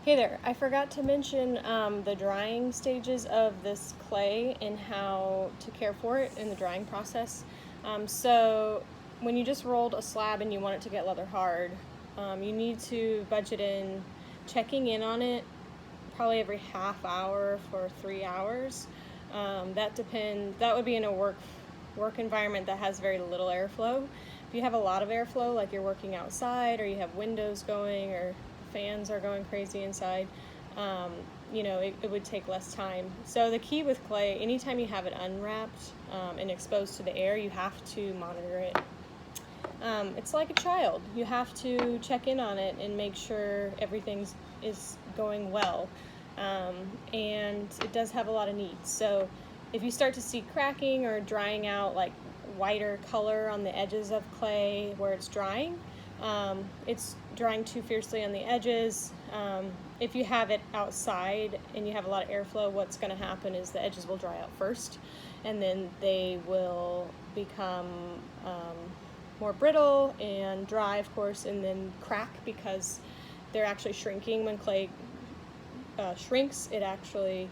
Hey there, I forgot to mention the drying stages of this clay and how to care for it in the drying process. So when you just rolled a slab and you want it to get leather hard, you need to budget in checking in on it probably every half hour for 3 hours. That would be in a work environment that has very little airflow. If you have a lot of airflow, like you're working outside or you have windows going or fans are going crazy inside, it would take less time. So the key with clay, anytime you have it unwrapped and exposed to the air, you have to monitor it. It's like a child. You have to check in on it and make sure everything is going well. And it does have a lot of needs. So if you start to see cracking or drying out, like whiter color on the edges of clay where it's drying, it's drying too fiercely on the edges. If you have it outside and you have a lot of airflow, what's going to happen is the edges will dry out first, and then they will become more brittle and dry, of course, and then crack because they're actually shrinking. When clay shrinks, it actually,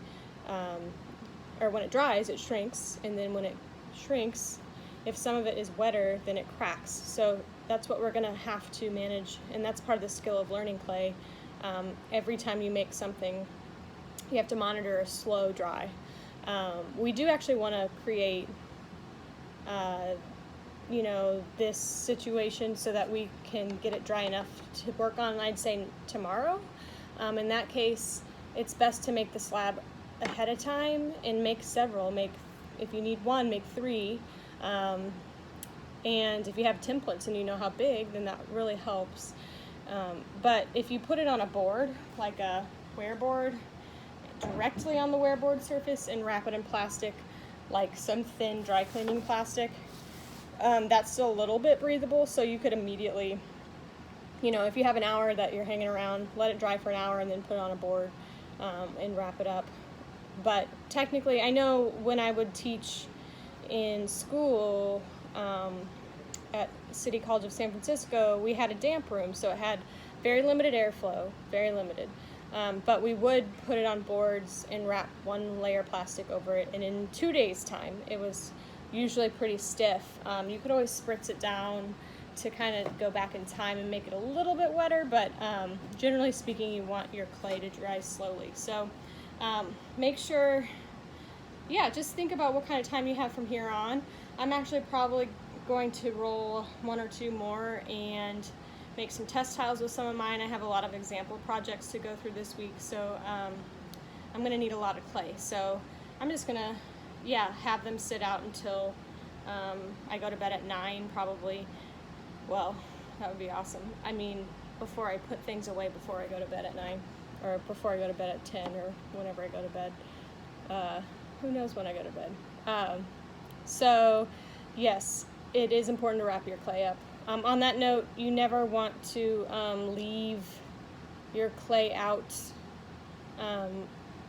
or when it dries, it shrinks, and then when it shrinks, if some of it is wetter, then it cracks. So that's what we're gonna have to manage, and that's part of the skill of learning clay. Every time you make something, you have to monitor a slow dry. We do actually want to create this situation so that we can get it dry enough to work on, I'd say, tomorrow. In that case, it's best to make the slab ahead of time and make several. If you need one, make 3. And if you have templates and you know how big, then that really helps. But if you put it on a board, like a wear board, directly on the wear board surface and wrap it in plastic, like some thin dry cleaning plastic, that's still a little bit breathable, so you could immediately, if you have an hour that you're hanging around, let it dry for an hour and then put it on a board and wrap it up. But technically, I know when I would teach in school at City College of San Francisco, we had a damp room, so it had very limited airflow, very limited. But we would put it on boards and wrap 1 layer of plastic over it, and in 2 days' time, it was usually pretty stiff. You could always spritz it down to kind of go back in time and make it a little bit wetter, but generally speaking, you want your clay to dry slowly. So make sure, just think about what kind of time you have from here on. I'm actually probably going to roll 1 or 2 more and make some test tiles with some of mine. I have a lot of example projects to go through this week, so I'm going to need a lot of clay. So I'm just going to, have them sit out until I go to bed at 9 probably. Well, that would be awesome. I mean, before I put things away before I go to bed at 9, or before I go to bed at 10, or whenever I go to bed. Who knows when I go to bed. So yes, it is important to wrap your clay up. On that note, you never want to leave your clay out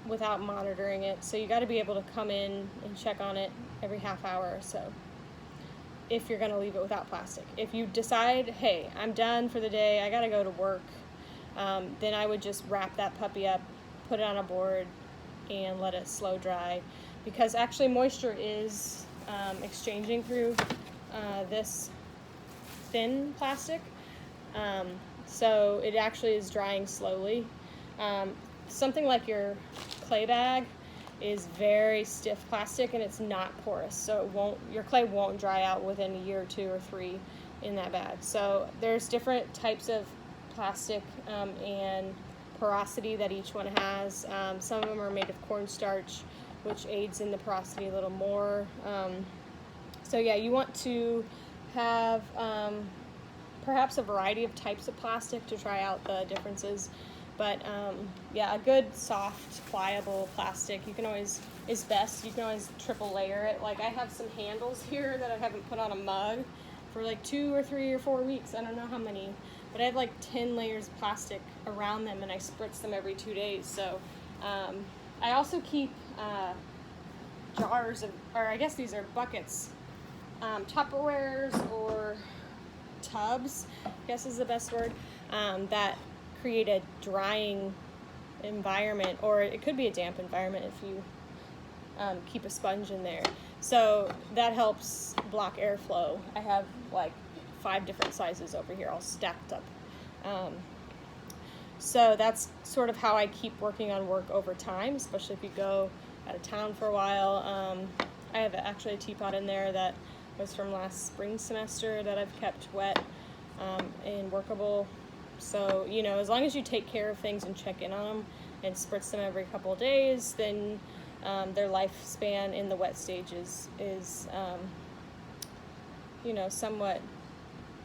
without monitoring it. So you got to be able to come in and check on it every half hour or so if you're going to leave it without plastic. If you decide, hey, I'm done for the day, I got to go to work, then I would just wrap that puppy up, put it on a board, and let it slow dry, because actually moisture is exchanging through this thin plastic, so it actually is drying slowly. Something like your clay bag is very stiff plastic and it's not porous, so your clay won't dry out within a year or 2 or 3 in that bag. So there's different types of plastic and porosity that each one has. Some of them are made of cornstarch, which aids in the porosity a little more. So you want to have perhaps a variety of types of plastic to try out the differences. But a good soft, pliable plastic is best. You can always triple layer it. Like I have some handles here that I haven't put on a mug for like 2 or 3 or 4 weeks. I don't know how many, but I have like 10 layers of plastic around them, and I spritz them every 2 days. So I also keep jars or I guess these are buckets, Tupperwares or tubs, I guess is the best word, that create a drying environment, or it could be a damp environment if you keep a sponge in there. So that helps block airflow. I have like 5 different sizes over here all stacked up. So that's sort of how I keep working on work over time, especially if you go out of town for a while. I have actually a teapot in there that was from last spring semester that I've kept wet and workable. So, you know, as long as you take care of things and check in on them and spritz them every couple of days, then their lifespan in the wet stage is you know, somewhat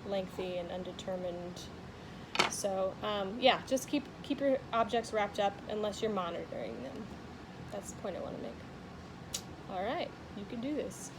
lengthy and undetermined. So yeah, just keep your objects wrapped up unless you're monitoring them. That's the point I want to make. All right, you can do this.